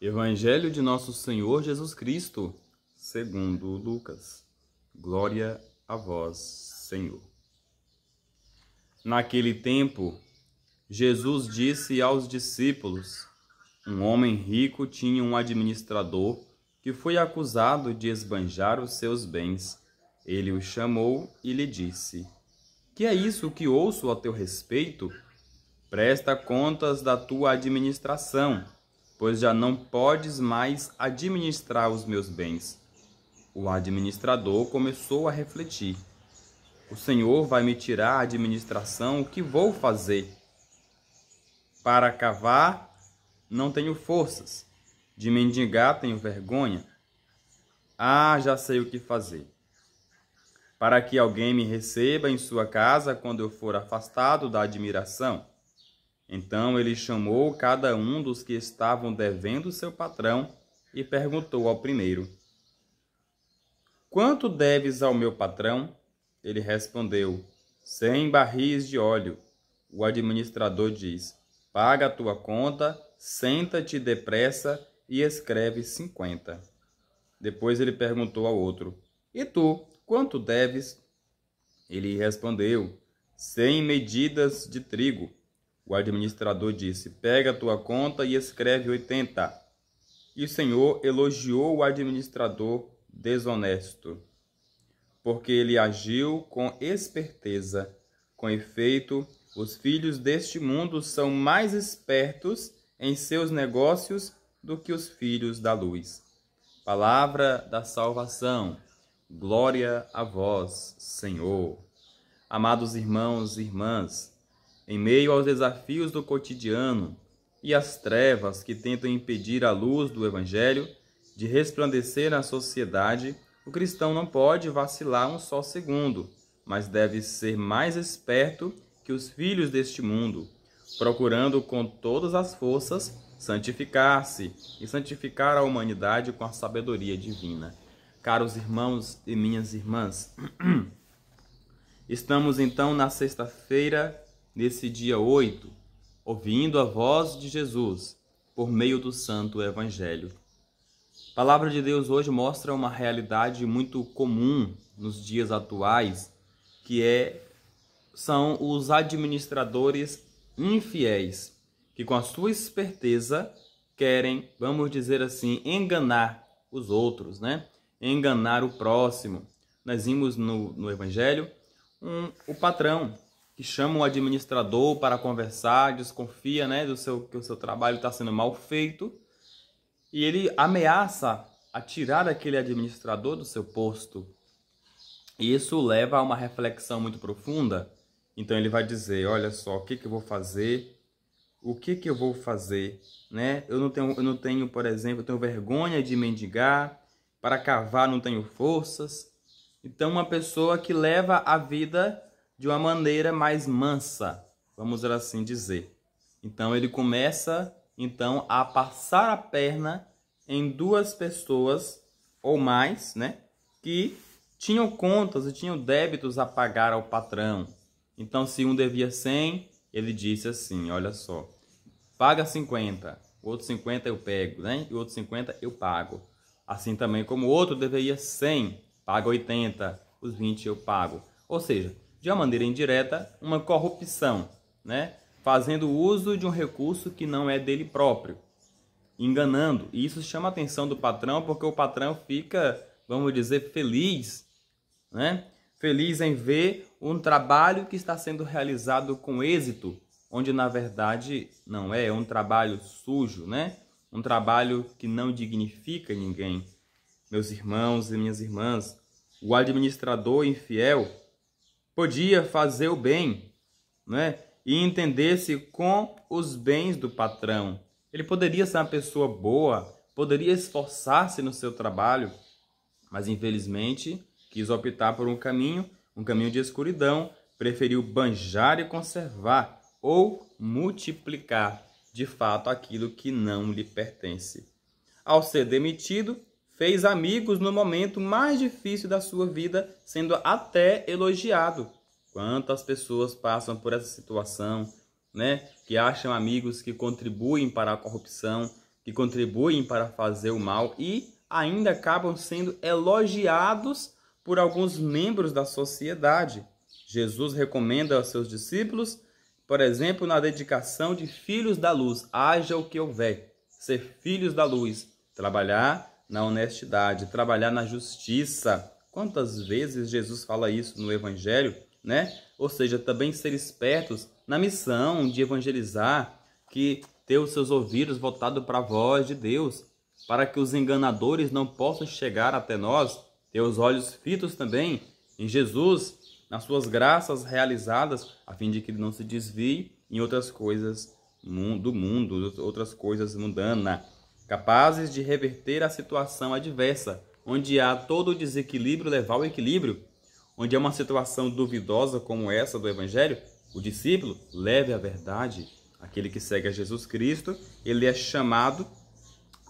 Evangelho de Nosso Senhor Jesus Cristo, segundo Lucas. Glória a vós, Senhor. Naquele tempo, Jesus disse aos discípulos: um homem rico tinha um administrador que foi acusado de esbanjar os seus bens. Ele o chamou e lhe disse: que é isso que ouço a teu respeito? Presta contas da tua administração, pois já não podes mais administrar os meus bens. O administrador começou a refletir: o Senhor vai me tirar a administração, o que vou fazer? Para cavar, não tenho forças. De mendigar, tenho vergonha. Ah, já sei o que fazer. Para que alguém me receba em sua casa quando eu for afastado da admiração. Então ele chamou cada um dos que estavam devendo seu patrão e perguntou ao primeiro: quanto deves ao meu patrão? Ele respondeu: 100 barris de óleo. O administrador diz: paga a tua conta, senta-te depressa e escreve 50. Depois ele perguntou ao outro: e tu, quanto deves? Ele respondeu: 100 medidas de trigo. O administrador disse: pega a tua conta e escreve 80. E o Senhor elogiou o administrador desonesto, porque ele agiu com esperteza. Com efeito, os filhos deste mundo são mais espertos em seus negócios do que os filhos da luz. Palavra da salvação. Glória a vós, Senhor. Amados irmãos e irmãs, em meio aos desafios do cotidiano e às trevas que tentam impedir a luz do Evangelho de resplandecer na sociedade, o cristão não pode vacilar um só segundo, mas deve ser mais esperto que os filhos deste mundo, procurando com todas as forças santificar-se e santificar a humanidade com a sabedoria divina. Caros irmãos e minhas irmãs, estamos então na sexta-feira, nesse dia 8, ouvindo a voz de Jesus por meio do Santo Evangelho. A palavra de Deus hoje mostra uma realidade muito comum nos dias atuais, que são os administradores infiéis, que com a sua esperteza querem, vamos dizer assim, enganar os outros, né? Enganar o próximo. Nós vimos no Evangelho o patrão que chama o administrador para conversar, desconfia, né, que o seu trabalho está sendo mal feito, e ele ameaça a tirar aquele administrador do seu posto. E isso leva a uma reflexão muito profunda. Então ele vai dizer: olha só, o que eu vou fazer? O que eu vou fazer? Né? Eu não tenho, por exemplo, eu tenho vergonha de mendigar, para cavar não tenho forças. Então uma pessoa que leva a vida de uma maneira mais mansa, vamos assim dizer. Então ele começa a passar a perna em duas pessoas ou mais, né, que tinham contas e tinham débitos a pagar ao patrão. Então se um devia 100, ele disse assim: olha só, paga 50, o outro 50 eu pego, né? E o outro 50 eu pago. Assim também como o outro deveria 100, paga 80, os 20 eu pago. Ou seja, de uma maneira indireta, uma corrupção, né? Fazendo uso de um recurso que não é dele próprio, enganando. E isso chama a atenção do patrão, porque o patrão fica, vamos dizer, feliz, né? Feliz em ver um trabalho que está sendo realizado com êxito, onde na verdade não é um trabalho sujo, né? Um trabalho que não dignifica ninguém. Meus irmãos e minhas irmãs, o administrador infiel podia fazer o bem, né? E entender-se com os bens do patrão. Ele poderia ser uma pessoa boa, poderia esforçar-se no seu trabalho, mas infelizmente quis optar por um caminho de escuridão, preferiu banjar e conservar ou multiplicar de fato aquilo que não lhe pertence. Ao ser demitido, fez amigos no momento mais difícil da sua vida, sendo até elogiado. Quantas pessoas passam por essa situação, né? Que acham amigos que contribuem para a corrupção, que contribuem para fazer o mal e ainda acabam sendo elogiados por alguns membros da sociedade. Jesus recomenda aos seus discípulos, por exemplo, na dedicação de filhos da luz, haja o que houver, ser filhos da luz, trabalhar na honestidade, trabalhar na justiça. Quantas vezes Jesus fala isso no Evangelho, né? Ou seja, também ser espertos na missão de evangelizar, que ter os seus ouvidos voltados para a voz de Deus, para que os enganadores não possam chegar até nós, ter os olhos fitos também em Jesus, nas suas graças realizadas, a fim de que ele não se desvie em outras coisas do mundo, outras coisas mundanas, capazes de reverter a situação adversa, onde há todo o desequilíbrio, levar ao equilíbrio, onde é uma situação duvidosa como essa do Evangelho, o discípulo leve a verdade. Aquele que segue a Jesus Cristo, ele é chamado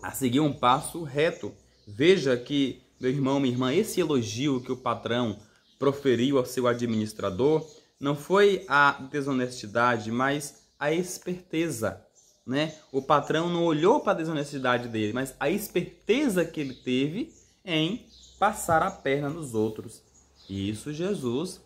a seguir um passo reto. Veja que, meu irmão, minha irmã, esse elogio que o patrão proferiu ao seu administrador não foi a desonestidade, mas a esperteza, né? O patrão não olhou para a desonestidade dele, mas a esperteza que ele teve em passar a perna nos outros. E isso Jesus,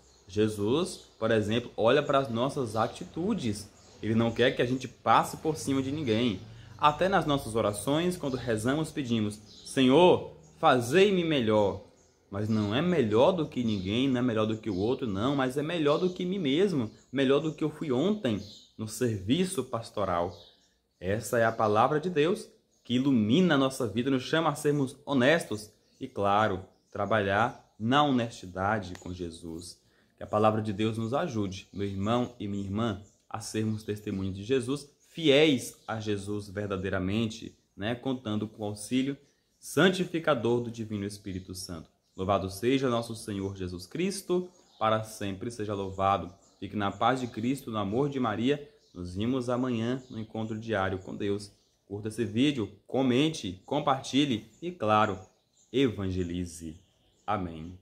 por exemplo, olha para as nossas atitudes. Ele não quer que a gente passe por cima de ninguém. Até nas nossas orações, quando rezamos, pedimos: Senhor, fazei-me melhor. Mas não é melhor do que ninguém, não é melhor do que o outro, não, mas é melhor do que mim mesmo, melhor do que eu fui ontem no serviço pastoral. Essa é a palavra de Deus que ilumina a nossa vida, nos chama a sermos honestos e, claro, trabalhar na honestidade com Jesus. Que a palavra de Deus nos ajude, meu irmão e minha irmã, a sermos testemunhos de Jesus, fiéis a Jesus verdadeiramente, né? Contando com o auxílio santificador do Divino Espírito Santo. Louvado seja nosso Senhor Jesus Cristo, para sempre seja louvado. Fique na paz de Cristo, no amor de Maria. Nos vemos amanhã no encontro diário com Deus. Curta esse vídeo, comente, compartilhe e, claro, evangelize. Amém.